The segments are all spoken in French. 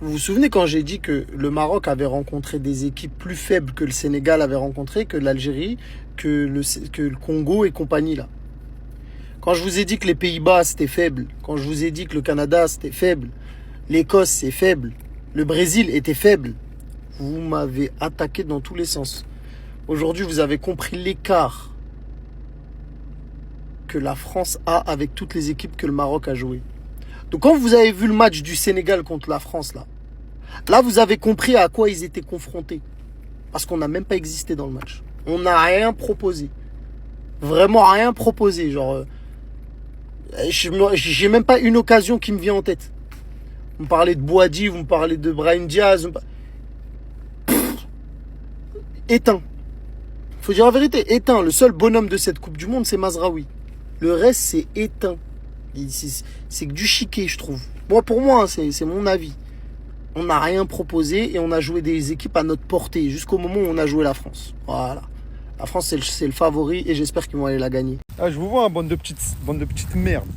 Vous vous souvenez quand j'ai dit que le Maroc avait rencontré des équipes plus faibles que le Sénégal avait rencontré, que l'Algérie, que le Congo et compagnie là. Quand je vous ai dit que les Pays-Bas c'était faible, quand je vous ai dit que le Canada c'était faible, l'Écosse c'est faible, le Brésil était faible, vous m'avez attaqué dans tous les sens. Aujourd'hui, vous avez compris l'écart que la France a avec toutes les équipes que le Maroc a jouées. Donc quand vous avez vu le match du Sénégal contre la France là vous avez compris à quoi ils étaient confrontés. Parce qu'on n'a même pas existé dans le match. On n'a rien proposé. Vraiment rien proposé. Genre, j'ai même pas une occasion qui me vient en tête. Vous me parlez de Boadi, vous me parlez de Brahim Diaz. Éteint. Faut dire la vérité, éteint. Le seul bonhomme de cette Coupe du Monde, c'est Mazraoui. Le reste, c'est éteint. C'est que du chiquet, je trouve. Pour moi, c'est mon avis. On n'a rien proposé et on a joué des équipes à notre portée jusqu'au moment où on a joué la France. Voilà. La France, c'est le favori et j'espère qu'ils vont aller la gagner. Ah, je vous vois, bande de petites merdes.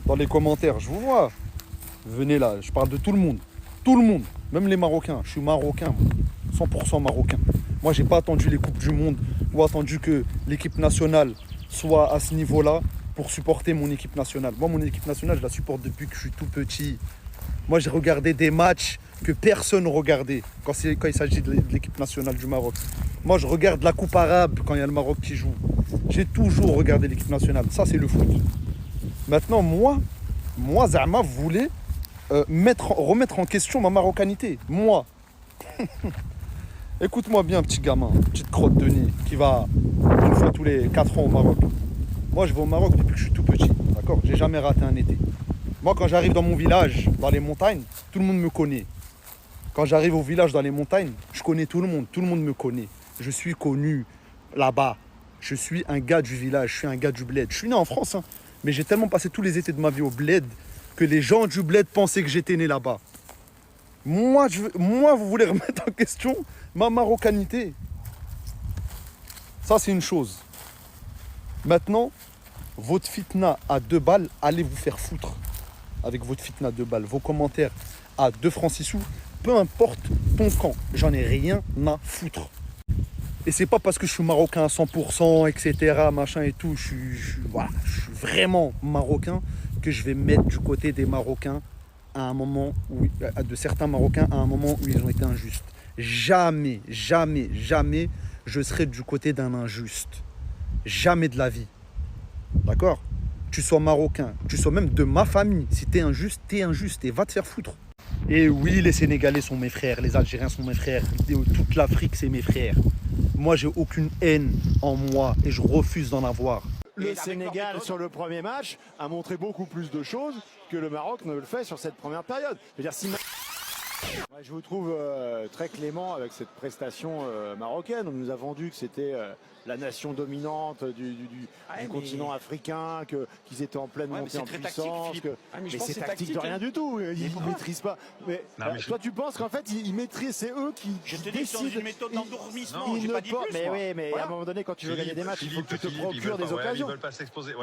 Dans les commentaires, je vous vois. Venez là, je parle de tout le monde. Tout le monde, même les Marocains. Je suis marocain, moi. 100% marocain. Moi, j'ai pas attendu les Coupes du Monde ou attendu que l'équipe nationale soit à ce niveau-là pour supporter mon équipe nationale. Moi, mon équipe nationale, je la supporte depuis que je suis tout petit. Moi, j'ai regardé des matchs que personne ne regardait quand il s'agit de l'équipe nationale du Maroc. Moi, je regarde la Coupe arabe quand il y a le Maroc qui joue. J'ai toujours regardé l'équipe nationale. Ça, c'est le foot. Maintenant, moi, Zama, vous voulez remettre en question ma marocanité. Moi. Écoute-moi bien, petit gamin, petite crotte de nez qui va une fois tous les 4 ans au Maroc. Moi, je vais au Maroc depuis que je suis tout petit. D'accord ? J'ai jamais raté un été. Moi, quand j'arrive dans mon village, dans les montagnes, tout le monde me connaît. Quand j'arrive au village, dans les montagnes, je connais tout le monde me connaît. Je suis connu là-bas. Je suis un gars du village, je suis un gars du bled. Je suis né en France, hein, mais j'ai tellement passé tous les étés de ma vie au bled que les gens du bled pensaient que j'étais né là-bas. Moi, vous voulez remettre en question ma marocanité. Ça, c'est une chose. Maintenant, votre fitna à 2 balles, allez vous faire foutre. Avec votre fitna à 2 balles, vos commentaires à 2 francs 6 sous, peu importe ton camp, j'en ai rien à foutre. Et c'est pas parce que je suis marocain à 100%, etc., machin et tout, je suis vraiment marocain que je vais me mettre du côté des Marocains à un moment où, de certains Marocains à un moment où ils ont été injustes. Jamais, jamais, jamais je serai du côté d'un injuste. Jamais de la vie. D'accord ? Tu sois marocain, tu sois même de ma famille. Si t'es injuste et va te faire foutre. Et oui, les Sénégalais sont mes frères, les Algériens sont mes frères, toute l'Afrique c'est mes frères. Moi j'ai aucune haine en moi et je refuse d'en avoir. Le Sénégal sur le premier match a montré beaucoup plus de choses que le Maroc ne le fait sur cette première période. Je veux dire, si... Ouais, je vous trouve très clément avec cette prestation marocaine. On nous a vendu que c'était la nation dominante du continent africain, qu'ils étaient en pleine montée en puissance. Mais c'est tactique de rien du tout. Ils ne maîtrisent pas. Mais, toi, tu penses qu'en fait, ils maîtrisent, c'est eux qui décident. C'est une méthode d'endormissement. Mais à un moment donné, quand tu veux gagner des matchs, il faut que tu te procures des occasions.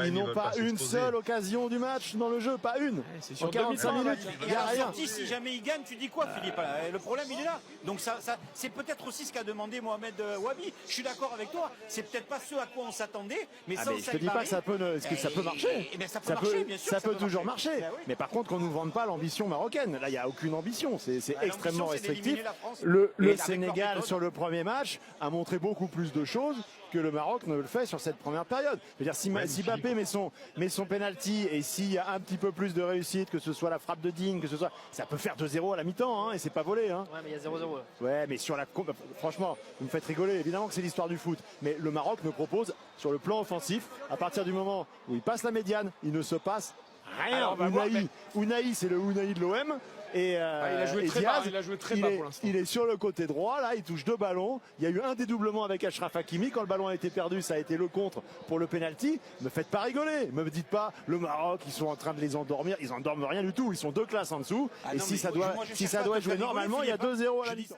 Ils n'ont pas une seule occasion du match dans le jeu, pas une. En 45 minutes, il n'y a rien. Si jamais ils gagnent, tu dis quoi, Philippe? Le problème, il est là. Donc ça c'est peut-être aussi ce qu'a demandé Mohamed Wabi. Je suis d'accord avec toi. C'est peut-être pas ce à quoi on s'attendait, mais sans je te dis pas que ça peut marcher. Ça peut toujours marcher. Mais par contre, qu'on nous vende pas l'ambition marocaine. Là, il y a aucune ambition. C'est extrêmement restrictif. Le Sénégal sur le premier match a montré beaucoup plus de choses que le Maroc ne le fait sur cette première période. Je veux dire, si Mbappé met son penalty et s'il y a un petit peu plus de réussite, que ce soit la frappe de Digne, ça peut faire 2-0 à la mi-temps, hein, et c'est pas volé. Hein. Ouais, mais il y a 0-0. Ouais, mais franchement, vous me faites rigoler. Évidemment que c'est l'histoire du foot, mais le Maroc me propose sur le plan offensif, à partir du moment où il passe la médiane, il ne se passe rien. Alors, Ounahi, c'est le Ounahi de l'OM. Et, il a joué très Diaz, bas, il a joué très bas pour l'instant. Il est sur le côté droit, là, il touche 2 ballons. Il y a eu un dédoublement avec Achraf Hakimi. Quand le ballon a été perdu, ça a été le contre pour le penalty. Me faites pas rigoler. Me dites pas, le Maroc, ils sont en train de les endormir. Ils endorment rien du tout. Ils sont 2 classes en dessous. Et si ça doit jouer normalement, il y a 2-0 à la mi-temps.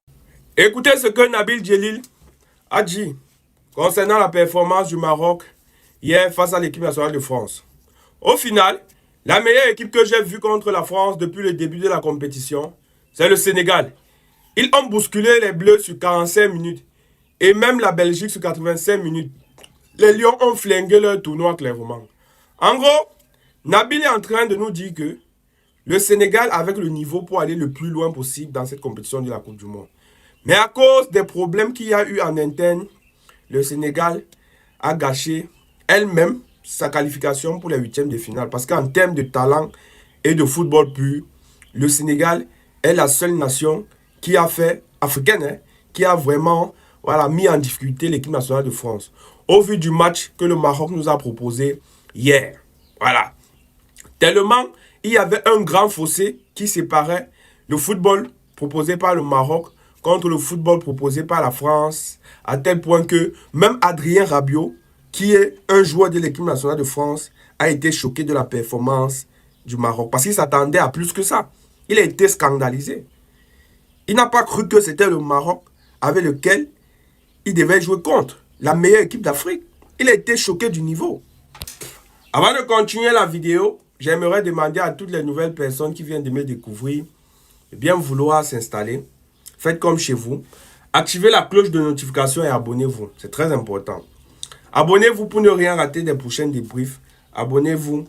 Écoutez ce que Nabil Djelil a dit concernant la performance du Maroc hier face à l'équipe nationale de France. Au final, la meilleure équipe que j'ai vue contre la France depuis le début de la compétition, c'est le Sénégal. Ils ont bousculé les Bleus sur 45 minutes. Et même la Belgique sur 85 minutes. Les Lions ont flingué leur tournoi clairement. En gros, Nabil est en train de nous dire que le Sénégal avec le niveau pour aller le plus loin possible dans cette compétition de la Coupe du Monde. Mais à cause des problèmes qu'il y a eu en interne, le Sénégal a gâché elle-même sa qualification pour les huitièmes de finale. Parce qu'en termes de talent et de football pur, le Sénégal est la seule nation qui a fait, africaine, hein, qui a vraiment mis en difficulté l'équipe nationale de France. Au vu du match que le Maroc nous a proposé hier. Voilà. Tellement il y avait un grand fossé qui séparait le football proposé par le Maroc contre le football proposé par la France, à tel point que même Adrien Rabiot, qui est un joueur de l'équipe nationale de France, a été choqué de la performance du Maroc. Parce qu'il s'attendait à plus que ça. Il a été scandalisé. Il n'a pas cru que c'était le Maroc avec lequel il devait jouer contre la meilleure équipe d'Afrique. Il a été choqué du niveau. Avant de continuer la vidéo, j'aimerais demander à toutes les nouvelles personnes qui viennent de me découvrir de bien vouloir s'installer. Faites comme chez vous. Activez la cloche de notification et abonnez-vous. C'est très important. Abonnez-vous pour ne rien rater des prochains débriefs. Abonnez-vous.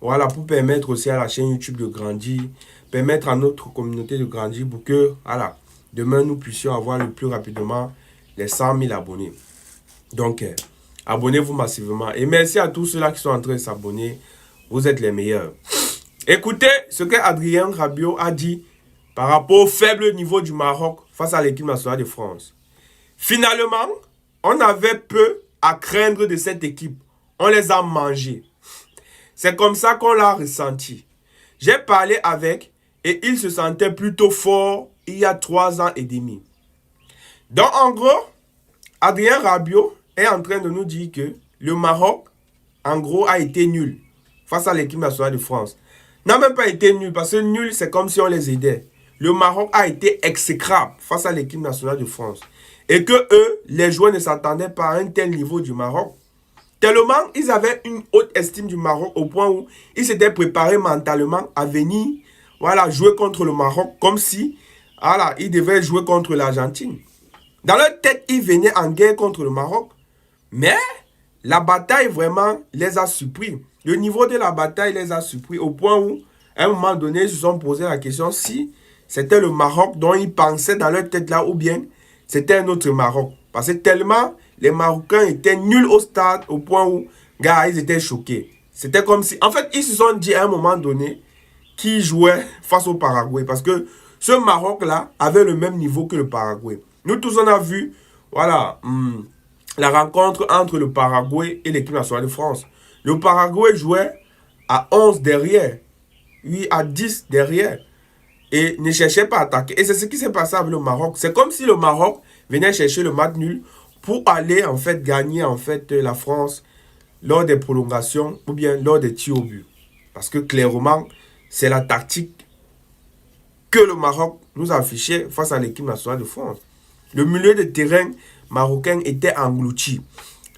Voilà, pour permettre aussi à la chaîne YouTube de grandir. Permettre à notre communauté de grandir pour que, voilà, demain nous puissions avoir le plus rapidement les 100 000 abonnés. Donc, abonnez-vous massivement. Et merci à tous ceux-là qui sont en train de s'abonner. Vous êtes les meilleurs. Écoutez ce que Adrien Rabiot a dit par rapport au faible niveau du Maroc face à l'équipe nationale de France. Finalement, on avait peu à craindre de cette équipe. On les a mangés. C'est comme ça qu'on l'a ressenti. J'ai parlé avec et il se sentait plutôt fort il y a 3 ans et demi. Donc en gros, Adrien Rabiot est en train de nous dire que le Maroc, en gros, a été nul face à l'équipe nationale de France. N'a même pas été nul, parce que nul, c'est comme si on les aidait. Le Maroc a été exécrable face à l'équipe nationale de France. Et que eux, les joueurs ne s'attendaient pas à un tel niveau du Maroc. Tellement, ils avaient une haute estime du Maroc au point où ils s'étaient préparés mentalement à venir jouer contre le Maroc comme si ils devaient jouer contre l'Argentine. Dans leur tête, ils venaient en guerre contre le Maroc. Mais la bataille vraiment les a surpris. Le niveau de la bataille les a surpris au point où, à un moment donné, ils se sont posé la question si c'était le Maroc dont ils pensaient dans leur tête là ou bien c'était un autre Maroc. Parce que tellement les Marocains étaient nuls au stade au point où, ils étaient choqués. C'était comme si, en fait, ils se sont dit à un moment donné qu'ils jouaient face au Paraguay. Parce que ce Maroc-là avait le même niveau que le Paraguay. Nous tous, on a vu, la rencontre entre le Paraguay et l'équipe nationale de France. Le Paraguay jouait à 11 derrière, oui, à 10 derrière, et ne cherchait pas à attaquer. Et c'est ce qui s'est passé avec le Maroc. C'est comme si le Maroc venait chercher le match nul pour aller, en fait, gagner, en fait, la France lors des prolongations ou bien lors des tirs au but. Parce que, clairement, c'est la tactique que le Maroc nous a affichée face à l'équipe nationale de France. Le milieu de terrain marocain était englouti.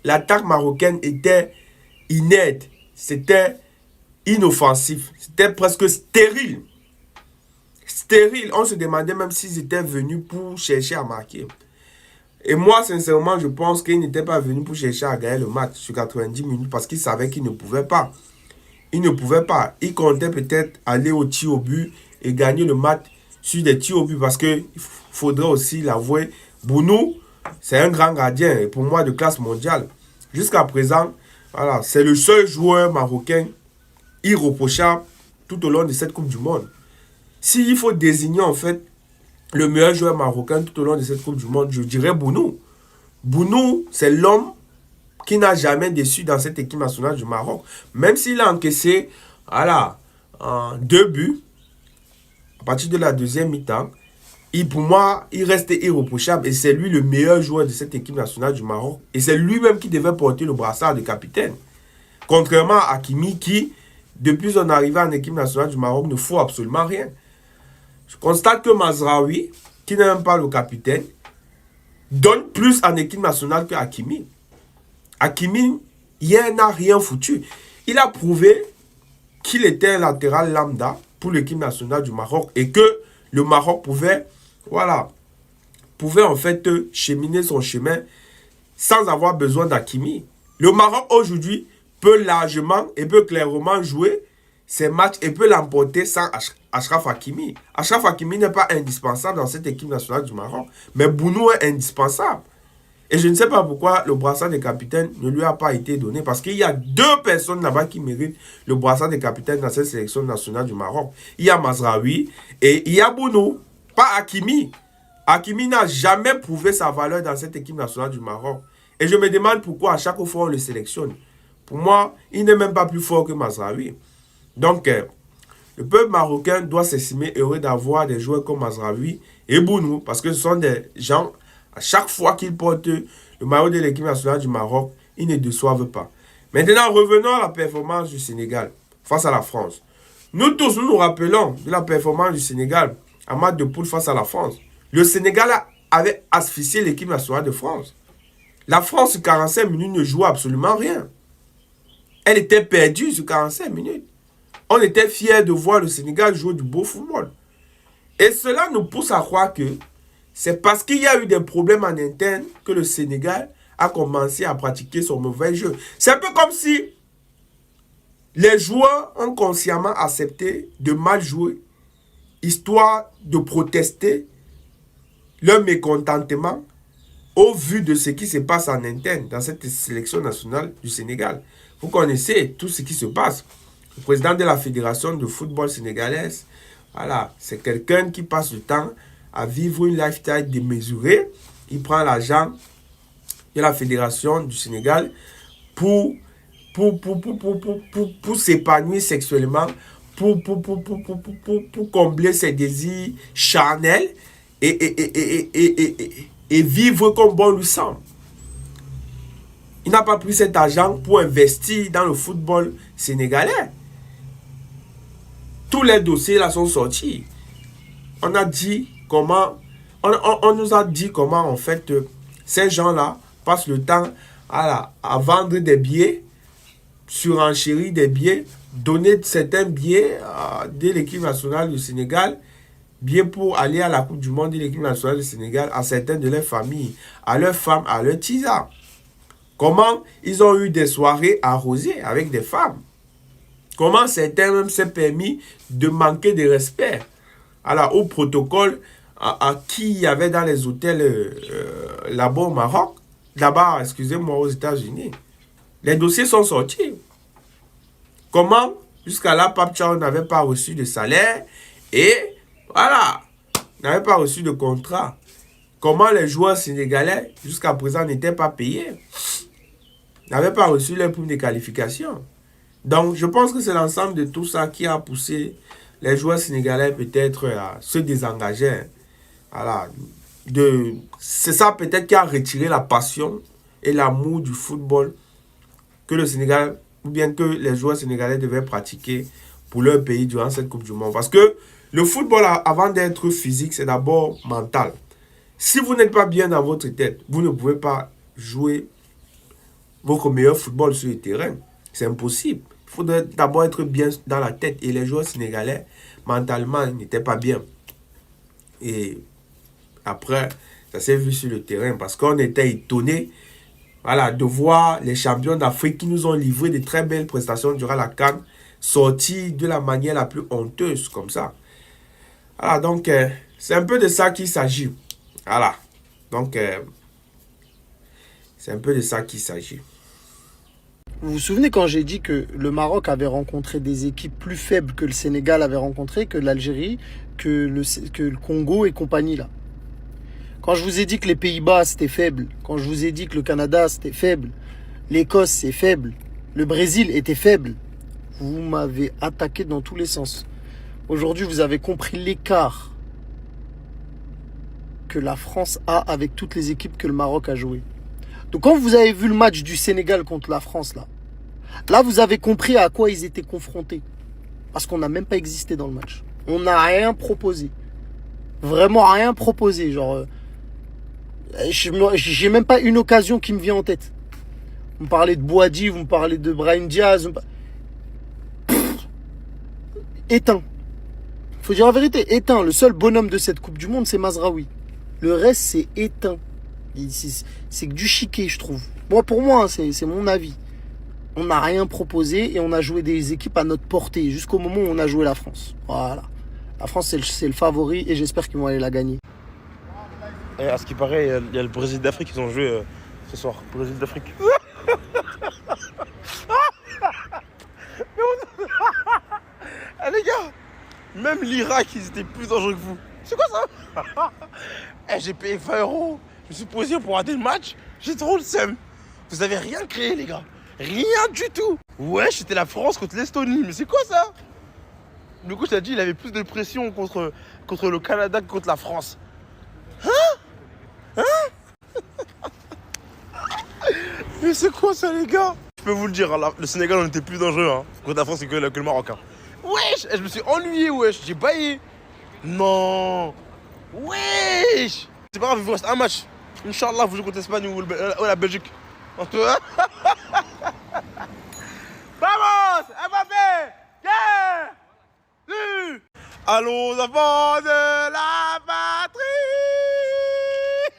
L'attaque marocaine était inerte. C'était inoffensif. C'était presque stérile. Stérile. On se demandait même s'ils étaient venus pour chercher à marquer. Et moi, sincèrement, je pense qu'ils n'étaient pas venus pour chercher à gagner le match sur 90 minutes parce qu'ils savaient qu'ils ne pouvaient pas. Ils ne pouvaient pas. Ils comptaient peut-être aller au tir au but et gagner le match sur des tirs au but parce qu'il faudrait aussi l'avouer. Bounou, c'est un grand gardien et pour moi de classe mondiale. Jusqu'à présent, c'est le seul joueur marocain irréprochable tout au long de cette Coupe du Monde. S'il faut désigner en fait le meilleur joueur marocain tout au long de cette Coupe du Monde, je dirais Bounou. Bounou, c'est l'homme qui n'a jamais déçu dans cette équipe nationale du Maroc. Même s'il a encaissé 2 buts à partir de la deuxième mi-temps, pour moi, il reste irréprochable et c'est lui le meilleur joueur de cette équipe nationale du Maroc. Et c'est lui-même qui devait porter le brassard de capitaine. Contrairement à Hakimi qui, depuis son arrivée en équipe nationale du Maroc, ne fout absolument rien. Je constate que Mazraoui, qui n'est même pas le capitaine, donne plus en équipe nationale que Hakimi. Hakimi, hier, n'a rien foutu. Il a prouvé qu'il était un latéral lambda pour l'équipe nationale du Maroc et que le Maroc pouvait, voilà, pouvait en fait cheminer son chemin sans avoir besoin d'Hakimi. Le Maroc aujourd'hui peut largement et peut clairement jouer ses matchs et peut l'emporter sans Achraf Hakimi. Achraf Hakimi n'est pas indispensable dans cette équipe nationale du Maroc, mais Bounou est indispensable. Et je ne sais pas pourquoi le brassard de capitaine ne lui a pas été donné, parce qu'il y a 2 personnes là-bas qui méritent le brassard de capitaine dans cette sélection nationale du Maroc. Il y a Mazraoui et il y a Bounou, pas Hakimi. Hakimi n'a jamais prouvé sa valeur dans cette équipe nationale du Maroc. Et je me demande pourquoi à chaque fois on le sélectionne. Pour moi, il n'est même pas plus fort que Mazraoui. Donc, le peuple marocain doit s'estimer heureux d'avoir des joueurs comme Mazraoui et Bounou, parce que ce sont des gens, à chaque fois qu'ils portent le maillot de l'équipe nationale du Maroc, ils ne déçoivent pas. Maintenant, revenons à la performance du Sénégal face à la France. Nous tous, nous nous rappelons de la performance du Sénégal en match de poule face à la France. Le Sénégal avait asphyxié l'équipe nationale de France. La France, sur 45 minutes, ne jouait absolument rien. Elle était perdue sur 45 minutes. On était fiers de voir le Sénégal jouer du beau football. Et cela nous pousse à croire que c'est parce qu'il y a eu des problèmes en interne que le Sénégal a commencé à pratiquer son mauvais jeu. C'est un peu comme si les joueurs ont consciemment accepté de mal jouer, histoire de protester leur mécontentement au vu de ce qui se passe en interne dans cette sélection nationale du Sénégal. Vous connaissez tout ce qui se passe. Le président de la Fédération de football sénégalaise, voilà, c'est quelqu'un qui passe le temps à vivre une lifestyle démesurée. Il prend l'argent de la Fédération du Sénégal pour s'épanouir sexuellement, pour combler ses désirs charnels et vivre comme bon lui semble. Il n'a pas pris cet argent pour investir dans le football sénégalais. Tous les dossiers là sont sortis. On a dit comment, on nous a dit comment en fait ces gens-là passent le temps à vendre des billets, surenchérir des billets, donner certains billets de l'équipe nationale du Sénégal, bien pour aller à la Coupe du Monde de l'équipe nationale du Sénégal, à certaines de leurs familles, à leurs femmes, à leurs tisards. Comment ils ont eu des soirées arrosées avec des femmes. Comment certains même s'est permis de manquer de respect au protocole à qui il y avait dans les hôtels là-bas au Maroc, là-bas, excusez-moi, aux États-Unis. Les dossiers sont sortis. Comment, jusqu'à là, Pape Thiaw n'avait pas reçu de salaire et, voilà, n'avait pas reçu de contrat. Comment les joueurs sénégalais, jusqu'à présent, n'étaient pas payés, n'avaient pas reçu leur prime de qualification. Donc, je pense que c'est l'ensemble de tout ça qui a poussé les joueurs sénégalais peut-être à se désengager. Voilà. C'est ça peut-être qui a retiré la passion et l'amour du football que le Sénégal, ou bien que les joueurs sénégalais devaient pratiquer pour leur pays durant cette Coupe du Monde. Parce que le football, avant d'être physique, c'est d'abord mental. Si vous n'êtes pas bien dans votre tête, vous ne pouvez pas jouer votre meilleur football sur le terrain. C'est impossible. Il faudrait d'abord être bien dans la tête. Et les joueurs sénégalais, mentalement, n'étaient pas bien. Et après, ça s'est vu sur le terrain parce qu'on était étonnés, voilà, de voir les champions d'Afrique qui nous ont livré de très belles prestations durant la CAN sortir de la manière la plus honteuse comme ça. Voilà, donc c'est un peu de ça qu'il s'agit. Voilà, donc c'est un peu de ça qu'il s'agit. Vous vous souvenez quand j'ai dit que le Maroc avait rencontré des équipes plus faibles que le Sénégal avait rencontré, que l'Algérie, que le Congo et compagnie là. Quand je vous ai dit que les Pays-Bas c'était faible, quand je vous ai dit que le Canada c'était faible, l'Écosse c'est faible, le Brésil était faible, vous m'avez attaqué dans tous les sens. Aujourd'hui vous avez compris l'écart que la France a avec toutes les équipes que le Maroc a jouées. Donc quand vous avez vu le match du Sénégal contre la France, là vous avez compris à quoi ils étaient confrontés. Parce qu'on n'a même pas existé dans le match. On n'a rien proposé. Vraiment rien proposé. Genre, j'ai même pas une occasion qui me vient en tête. Vous me parlez de Boadi, vous me parlez de Brahim Diaz. Éteint. Faut dire la vérité, éteint. Le seul bonhomme de cette Coupe du Monde, c'est Mazraoui. Le reste, c'est éteint. C'est que du chiquet, je trouve. Moi, pour moi, hein, c'est mon avis. On n'a rien proposé et on a joué des équipes à notre portée jusqu'au moment où on a joué la France. Voilà. La France, c'est le favori et j'espère qu'ils vont aller la gagner. Et à ce qui paraît, il y a le Brésil d'Afrique qui ont joué ce soir. Brésil d'Afrique. Eh les gars, même l'Irak, ils étaient plus dangereux que vous. C'est quoi ça? Eh, j'ai payé 20 €. Je me suis posé pour rater le match. J'ai trop le seum. Vous avez rien créé, les gars. Rien du tout. Ouais, c'était la France contre l'Estonie. Mais c'est quoi ça? Le coach a dit qu'il avait plus de pression contre le Canada que contre la France. Hein? Mais c'est quoi ça, les gars? Je peux vous le dire, hein, le Sénégal, on était plus dangereux hein, contre la France que le Maroc. Hein. Wesh, je me suis ennuyé, wesh. J'ai baillé. Non. Wesh. C'est pas grave, il vous reste un match. Inch'Allah, vous jouez contre l'Espagne ou la Belgique. Vamos, Mbappé. Yeah. Allons avant de la patrie.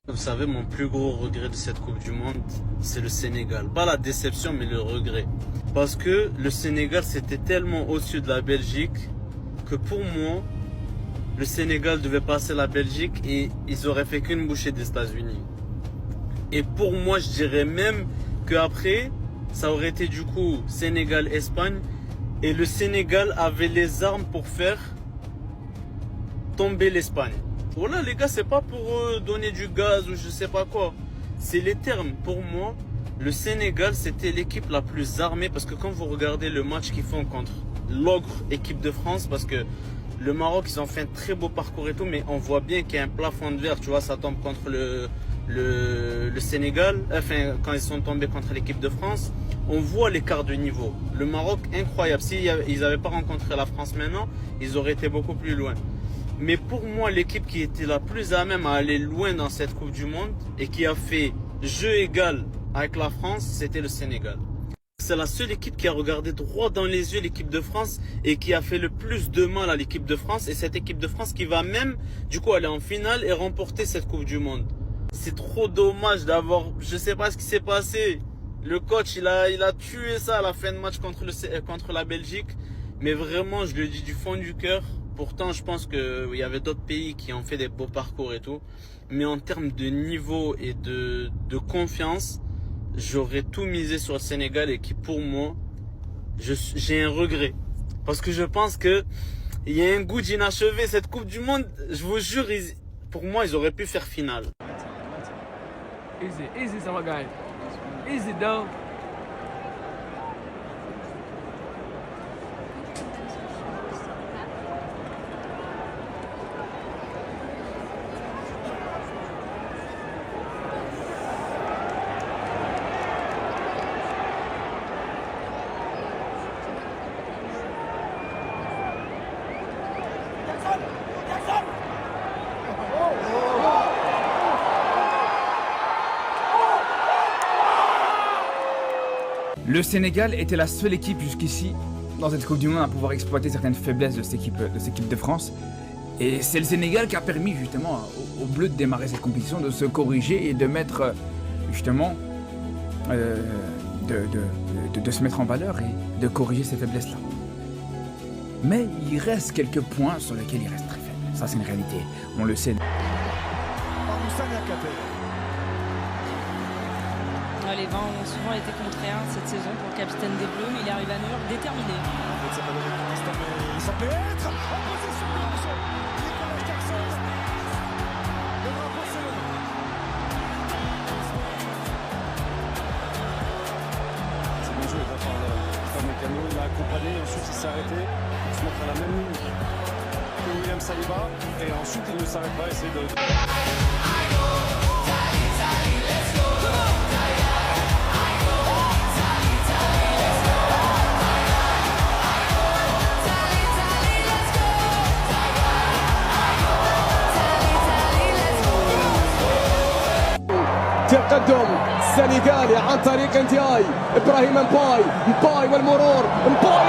Vous savez, mon plus gros regret de cette Coupe du Monde, c'est le Sénégal. Pas la déception, mais le regret. Parce que le Sénégal, c'était tellement au-dessus de la Belgique que pour moi, le Sénégal devait passer la Belgique et ils auraient fait qu'une bouchée des États-Unis. Et pour moi, je dirais même qu'après, ça aurait été du coup Sénégal-Espagne. Et le Sénégal avait les armes pour faire tomber l'Espagne. Voilà les gars, c'est pas pour donner du gaz ou je sais pas quoi. C'est les termes. Pour moi, le Sénégal, c'était l'équipe la plus armée. Parce que quand vous regardez le match qu'ils font contre l'ogre équipe de France, parce que le Maroc, ils ont fait un très beau parcours et tout, mais on voit bien qu'il y a un plafond de verre, tu vois, ça tombe contre le Sénégal, enfin, quand ils sont tombés contre l'équipe de France, on voit l'écart de niveau. Le Maroc, incroyable. S'ils n'avaient pas rencontré la France maintenant, ils auraient été beaucoup plus loin. Mais pour moi, l'équipe qui était la plus à même à aller loin dans cette Coupe du Monde et qui a fait jeu égal avec la France, c'était le Sénégal. C'est la seule équipe qui a regardé droit dans les yeux l'équipe de France et qui a fait le plus de mal à l'équipe de France. Et cette équipe de France qui va même, du coup, aller en finale et remporter cette Coupe du Monde. C'est trop dommage d'avoir, je sais pas ce qui s'est passé. Le coach, il a tué ça à la fin de match contre la Belgique. Mais vraiment, je le dis du fond du cœur. Pourtant, je pense qu'il y avait d'autres pays qui ont fait des beaux parcours et tout. Mais en termes de niveau et de confiance, j'aurais tout misé sur le Sénégal et qui, pour moi, j'ai un regret. Parce que je pense qu'il y a un goût d'inachevé. Cette Coupe du Monde, je vous jure, pour moi, ils auraient pu faire finale. Easy, sama guy. Easy, though. Le Sénégal était la seule équipe jusqu'ici dans cette Coupe du Monde à pouvoir exploiter certaines faiblesses de cette équipe de France. Et c'est le Sénégal qui a permis justement aux Bleus de démarrer cette compétition, de se corriger et de mettre justement de se mettre en valeur et de corriger ces faiblesses-là. Mais il reste quelques points sur lesquels il reste très faible. Ça, c'est une réalité. On le sait. Les vents ont souvent été contraires cette saison pour le capitaine des Bleus, mais il arrive à New York déterminé. Il s'en peut être en position de marche. Nicolas Jackson. Le drapeau se lève. C'est bien joué de la part de Mécano. Il a accompagné, ensuite il s'est arrêté pour se mettre à la même ligne que William Saliba. Et ensuite il ne s'arrête pas, essayer de... تقدم سنغالي عن طريق انتياي ابراهيم مباي والمرور مباي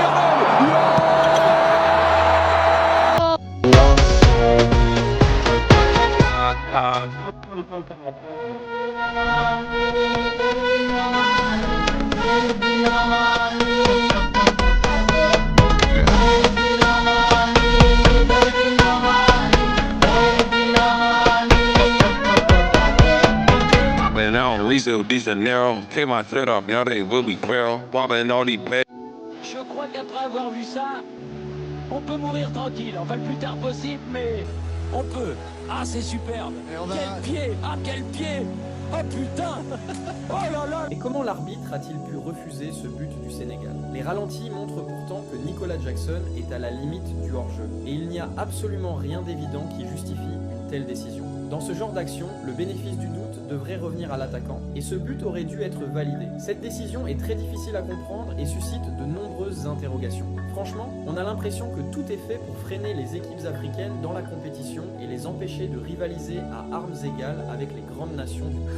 Je crois qu'après avoir vu ça, on peut mourir tranquille. Enfin, le plus tard possible, mais on peut. Ah, c'est superbe. Quel pied. Ah, quel pied. Oh putain. Oh là là. Et comment l'arbitre a-t-il pu refuser ce but du Sénégal? Les ralentis montrent pourtant que Nicolas Jackson est à la limite du hors-jeu. Et il n'y a absolument rien d'évident qui justifie une telle décision. Dans ce genre d'action, le bénéfice du doute devrait revenir à l'attaquant, et ce but aurait dû être validé. Cette décision est très difficile à comprendre et suscite de nombreuses interrogations. Franchement, on a l'impression que tout est fait pour freiner les équipes africaines dans la compétition et les empêcher de rivaliser à armes égales avec les grandes nations du monde.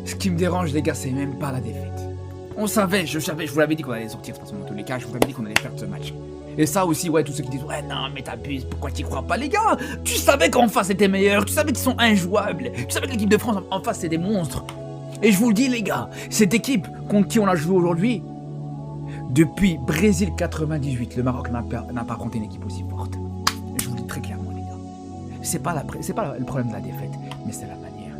Ce qui me dérange, les gars, c'est même pas la défaite. On savait, je vous l'avais dit qu'on allait sortir de toute façon dans tous les cas, je vous l'avais dit qu'on allait perdre ce match. Et ça aussi, ouais, tous ceux qui disent ouais, non, mais t'abuses, pourquoi t'y crois pas, les gars? Tu savais qu'en face c'était meilleur, tu savais qu'ils sont injouables, tu savais que l'équipe de France en face c'est des monstres. Et je vous le dis, les gars, cette équipe contre qui on a joué aujourd'hui, depuis Brésil 98, le Maroc n'a pas affronté une équipe aussi forte. Et je vous le dis très clairement, les gars. C'est pas le problème de la défaite, mais c'est la manière.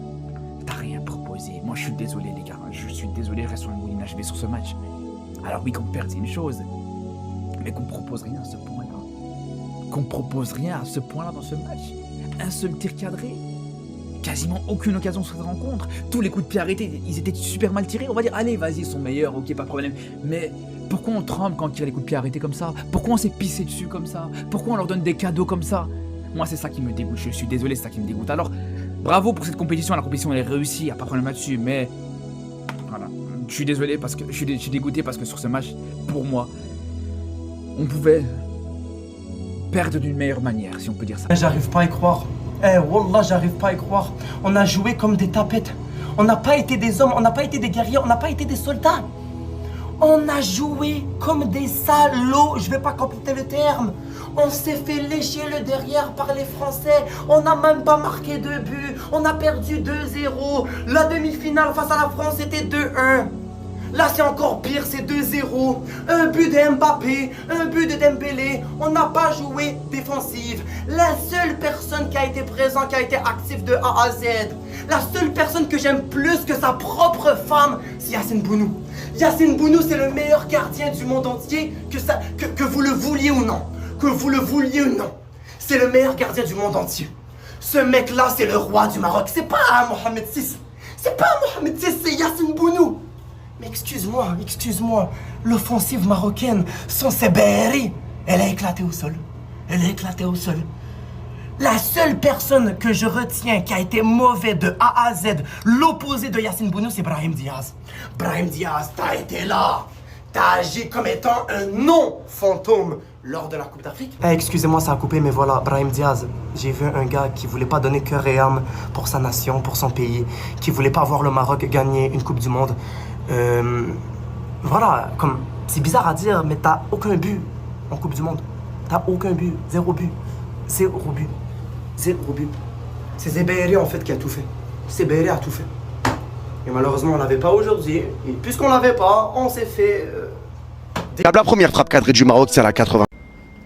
T'as rien proposé. Moi, je suis désolé, les gars. Je suis désolé, je reste sur le mouline achevé sur ce match. Alors oui, qu'on perde, c'est une chose. Mais qu'on propose rien à ce point-là. Qu'on propose rien à ce point-là dans ce match. Un seul tir cadré. Quasiment aucune occasion sur cette rencontre. Tous les coups de pied arrêtés, ils étaient super mal tirés. On va dire, allez, vas-y, ils sont meilleurs, ok, pas de problème. Mais pourquoi on tremble quand on tire les coups de pied arrêtés comme ça? Pourquoi on s'est pissé dessus comme ça? Pourquoi on leur donne des cadeaux comme ça? Moi, c'est ça qui me dégoûte. Je suis désolé, c'est ça qui me dégoûte. Alors, bravo pour cette compétition. La compétition, elle est réussie. Il n'y a pas de problème là-dessus. Mais voilà. Je suis désolé parce que je suis dégoûté parce que sur ce match, pour moi, on pouvait perdre d'une meilleure manière, si on peut dire ça. J'arrive pas à y croire. Wallah, j'arrive pas à y croire. On a joué comme des tapettes. On n'a pas été des hommes, on n'a pas été des guerriers, on n'a pas été des soldats. On a joué comme des salauds, je vais pas compléter le terme. On s'est fait lécher le derrière par les Français. On n'a même pas marqué de but. On a perdu 2-0. La demi-finale face à la France était 2-1. Là, c'est encore pire, c'est 2-0. Un but de Mbappé, un but de Dembélé. On n'a pas joué défensive. La seule personne qui a été présente, qui a été active de A à Z, la seule personne que j'aime plus que sa propre femme, c'est Yacine Bounou. Yacine Bounou, c'est le meilleur gardien du monde entier, que vous le vouliez ou non. Que vous le vouliez ou non. C'est le meilleur gardien du monde entier. Ce mec-là, c'est le roi du Maroc. C'est pas Mohamed VI. C'est pas Mohamed VI, c'est Yacine Bounou. Mais excuse-moi, l'offensive marocaine, sans Seberi, elle a éclaté au sol. Elle a éclaté au sol. La seule personne que je retiens qui a été mauvais de A à Z, l'opposé de Yacine Bounou, c'est Brahim Diaz. Brahim Diaz, t'as été là. T'as agi comme étant un non-fantôme lors de la Coupe d'Afrique. Excusez-moi, ça a coupé, mais voilà, Brahim Diaz. J'ai vu un gars qui voulait pas donner cœur et âme pour sa nation, pour son pays, qui voulait pas voir le Maroc gagner une Coupe du Monde. Voilà, comme c'est bizarre à dire, mais t'as aucun but en Coupe du Monde. T'as aucun but, 0 but. 0 but. 0 but. C'est Seberi en fait qui a tout fait. Seberi a tout fait. Et malheureusement, on l'avait pas aujourd'hui. Et puisqu'on l'avait pas, on s'est fait. La première frappe cadrée du Maroc, c'est à la 80.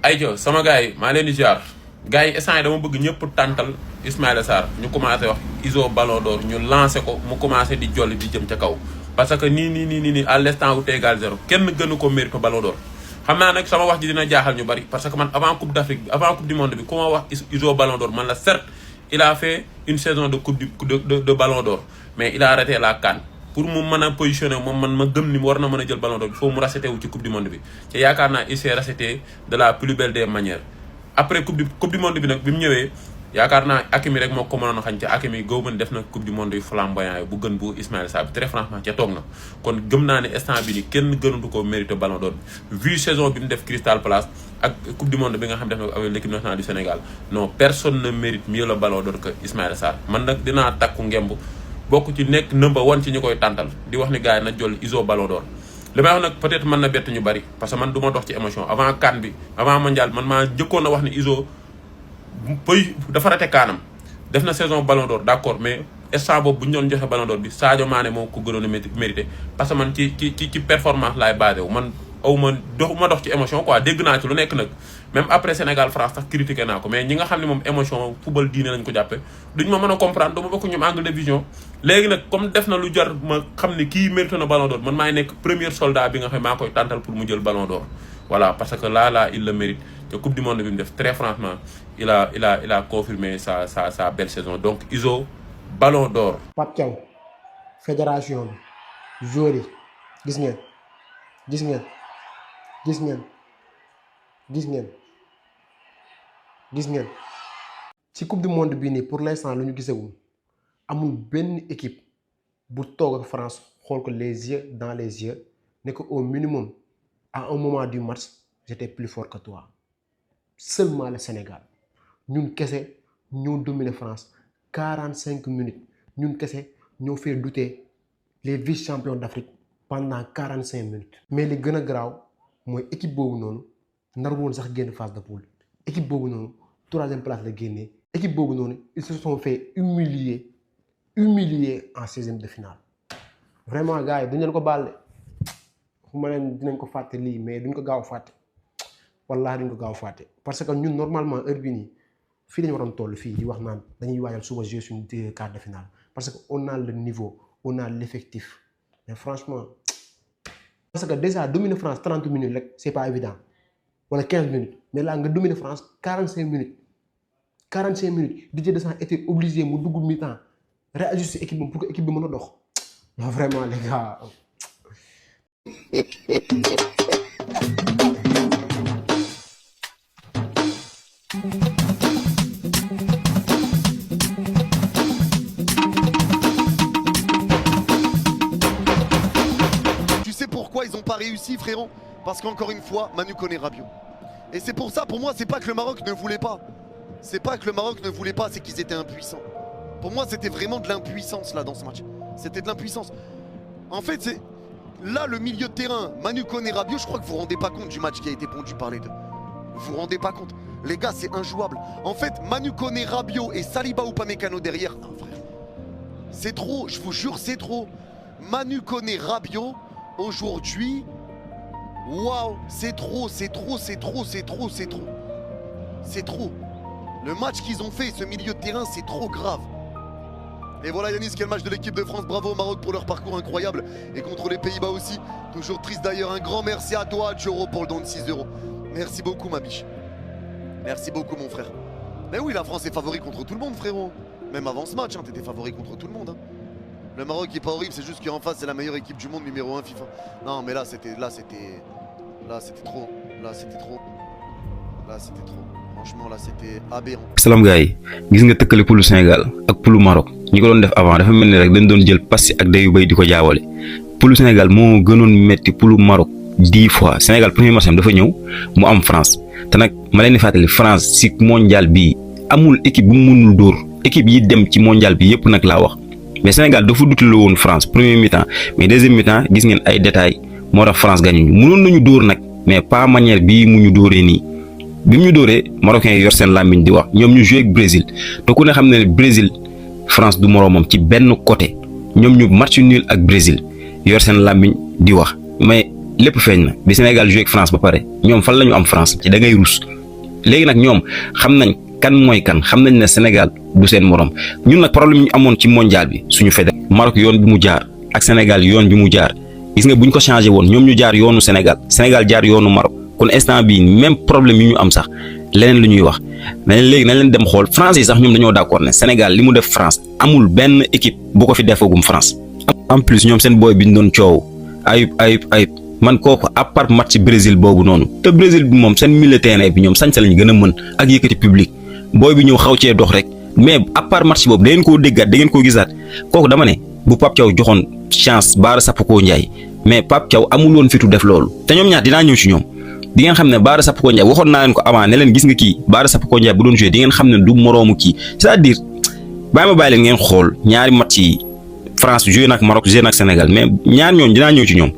Aïe, sama gars yi maa leen di ziar gars yi instant yi dama bëgg ñëpp tàntal Ismaïla Sarr ñu commencé wax ISO Ballon d'Or ñu lancé ko mu commencé di jolli di jëm ca kaw. parce que nii à l'instant où t'es égal 0 kenn gënu ko mérite Ballon d'Or xam naa nag sama wax ji dina jaaxal ñu bari parce que man avant Coupe d'Afrique bi avant Coupe du Monde bi ku ma wax ISO Ballon d'Or man la certes il a fait une saison de coupe de Ballon d'Or mais il a arrêté la CAN pour mu mën a positionner moom man ma gëm ni war na mën a jël Ballon d'Or il faut mu racheter wu ci Coupe du Monde bi te yaakaar naa il s'est racheté de la plus belle des manières après Coupe du Monde bi nag bi mu ñëwee yaakaar naa Hakimi rek moo ko mënoon a xañ ca Hakimi góob na def na Coupe du Monde yu flamboyant bu gën bu Ismaïla Sarr bi très franchement ca toog na kon gëm naa ne instant bi ni kenn gënatu ko mérité Ballon d'Or bi vu saison bi mu def Crystal Palace ak Coupe du Monde bi nga xam def na avec l'équipe nationale du Sénégal non personne ne mérite mieux le Ballon d'Or que Ismaïla Sarr man nag dinaa takku ngemb bokk ci nekk number 1 ci ñu koy tàntal di wax ni gars yi na jël ISO Ballon d'Or li may wax nag peut-être mën na bett ñu bari parce que man du ma dox ci émotion avant CAN bi avant mondial man maa jëkkoon a wax ni ISO pëy dafa raté kaanam def na saison ballon d'or d'accord mais instant boobu bu ñu doon joxe ballon d'or bi Sadio Mané moo ko gënoon a mérité parce que man ci performance laay basé wu man aw ma dox ci émotion quoi dégg naa ci lu nekk nag même après Sénégal France sax critiqué naa ko mais ñi nga xam ne moom émotion football diine lañ ko jàppe duñ ma mën a comprendre dama bokk ñoom angle de vision léegi nag comme def na lu jar ma xam ne kii mérité na ballon d'or man maay nekk premier soldat bi nga xam maa koy tàntal pour mu jël ballon d'or voilà parce que là il le mérite te coupe du monde bi mu def très franchement il a confirmé sa belle saison donc Izo ballon d'or. Pape Thiaw fédération bi joueurs yi gis ngeen ci coupe du monde bii nii pour l'instant lu ñu gisagum amul benn équipe bu toog ak France xool ko les yeux dans les yeux ne ko au minimum à un moment du match j'étais plus fort que toi seulement le Sénégal ñun kese ñoo dominer France 45 minutes ñun kese ñoo fait douter les vice-champions d'Afrique pendant 45 minutes. mais li gën a garaaw mooy équipe boobu noonu nar woon sax génn phase de poule équipe boobu noonu 3e place la génnee équipe boobu noonu ils se sont fait humilier en 16e de finale vraiment gars yi duñ leen ko baal fu ma leen dinañ ko fàtte lii mais duñ ko gaaw fàtte wallaahi duñ ko gaaw fàtte parce que ñun normalement heure bii nii fii lañu waroon toll fii di wax naan dañuy waajal suba jouer suñu quart de finale parce que on a le niveau on a l'effectif mais franchement parce que déjà dominer France 30 minutes rek c'est pas évident wala 15 minutes mais là nga dominer France 45 minutes Didier Deschamps était obligé mu dugg mi-temps réajuster équipe bi pour que équipe bi mën a dox non vraiment les gars. Tu sais pourquoi ils n'ont pas réussi, frérot? Parce qu'encore une fois, Manu connaît Rabiot. Et c'est pour ça, pour moi, c'est pas que le Maroc ne voulait pas. C'est pas que le Maroc ne voulait pas, c'est qu'ils étaient impuissants. Pour moi, c'était vraiment de l'impuissance là dans ce match. C'était de l'impuissance. En fait, c'est là le milieu de terrain, Manu Koné, Rabiot, je crois que vous vous rendez pas compte du match qui a été pondu par les deux. Vous vous rendez pas compte. Les gars, c'est injouable. En fait, Manu Koné, Rabiot et Saliba Upamecano derrière, non, frère. C'est trop, je vous jure, c'est trop. Manu Koné, Rabiot, aujourd'hui, waouh, c'est trop. C'est trop. Le match qu'ils ont fait, ce milieu de terrain, c'est trop grave. Et voilà Yanis, quel match de l'équipe de France. Bravo au Maroc pour leur parcours incroyable. Et contre les Pays-Bas aussi. Toujours triste d'ailleurs. Un grand merci à toi, Dioro, pour le don de 6 €. Merci beaucoup, ma biche. Merci beaucoup, mon frère. Mais oui, la France est favori contre tout le monde, frérot. Même avant ce match, hein, t'étais favori contre tout le monde. Hein. Le Maroc est pas horrible, c'est juste qu'en face, c'est la meilleure équipe du monde, numéro 1 FIFA. Non, mais là, c'était trop. Là, c'était trop. Franchement, là, c'était aberrant. Salam gars yi gis nga tëkkale pulu Sénégal ak pulu Maroc ñi ko doon def avant dafa mel ni rek dañ doon jël passi ak dayu bay di ko jaawale pulu Sénégal moo gënoon metti pulu Maroc 10 fois. Sénégal premier match am dafa ñëw mu am France te nag ma leen di fàttali France si mondial bi amul équipe bu mu mënul dóor équipe yi dem ci mondial bi yëpp nag laa wax mais Sénégal dafa dutale woon France premier mi-temps mais deuxième mi-temps gis ngeen ay détails moo tax France gagné ñu mënoon nañu dóor nag mais pas manière bii mu ñu dóoree nii. bi mu ñu dóoree Marocains yi yor seen làmmiñ di wax ñoom ñu joué ak Brésil te ku ne xam ne Brésil France du moroomam ci benn côté ñoom ñu match nul ak Brésil yor seen làmmiñ di wax mais lépp feeñ na bi Sénégal joué ak France ba pare ñoom fan la ñu am France ci da ngay rus léegi nag ñoom xam nañ kan mooy kan xam nañ ne Sénégal du seen morom ñun nag problème ñu amoon ci mondial bi suñu fédé Maroc yoon bi mu jaar ak Sénégal yoon bi mu jaar gis nga buñ ko changé woon ñoom ñu jaar yoonu Sénégal jaar yoonu Maroc. kon instant bii même problème yi ñu am sax leneen lu ñuy wax nañ leen dem xool France yi sax ñoom dañoo d'accord ne Sénégal li mu def France amul benn équipe bu ko fi defagum France. en plus ñoom seen booy bi ñu doon coow ayub man kooku à part match Brésil boobu noonu te Brésil bi moom seen milieu terrain bi ñoom sañ-sañ lañu gën a mën ak yëkkati public booy bi ñëw xaw cee dox rek mais à part match boobu da ngeen koo déggaat da ngeen koo gisaat kooku dama ne bu Pape Thiaw joxoon chance Bara Sapoko Ndiaye mais Pape Thiaw amul woon fitu def loolu te ñoom ñaar dinaa ñëw ci ñoom. di ngeen xam ne Bara Sapoko Ndiaye waxoon naa leen ko avant ne leen gis nga kii Bara Sapoko Ndiaye bu doon joué di ngeen xam ne du moroomu kii c'est-à-dire bàyyi leen ngeen xool ñaari match yi France joué nag Maroc joué nag Sénégal mais ñaar ñooñu dinaa ñëw ci ñoom.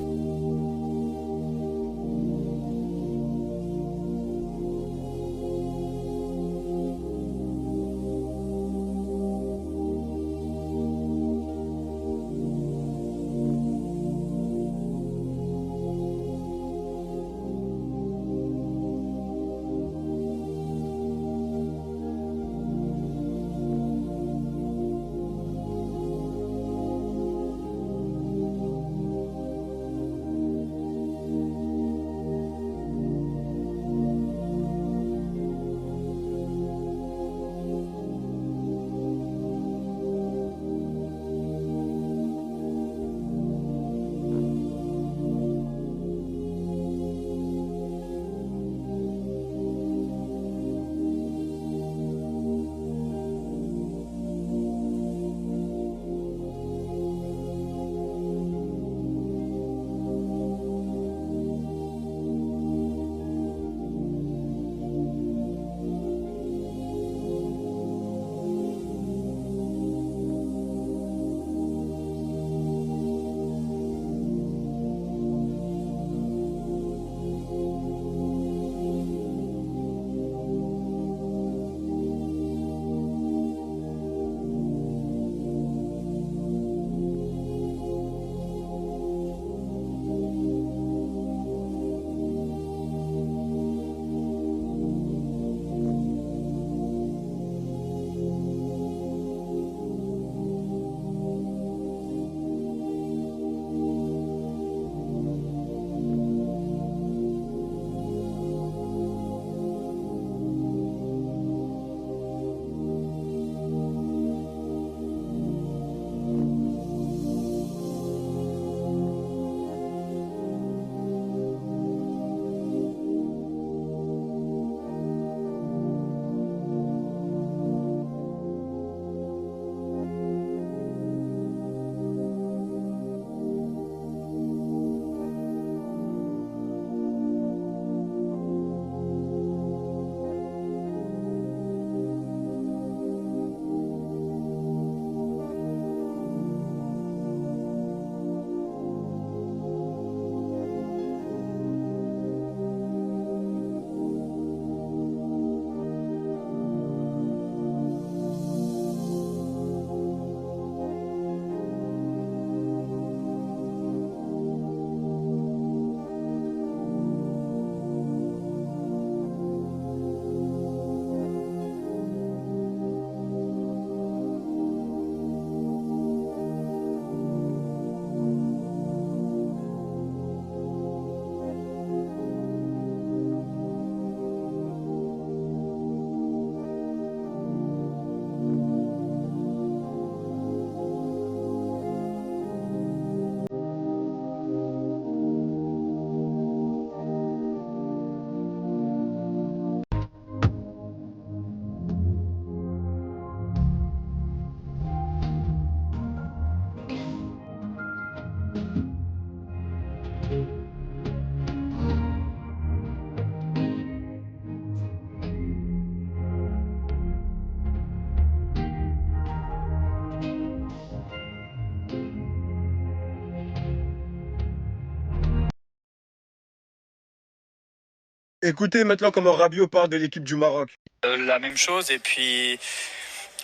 Écoutez maintenant comment Rabiot parle de l'équipe du Maroc. La même chose, et puis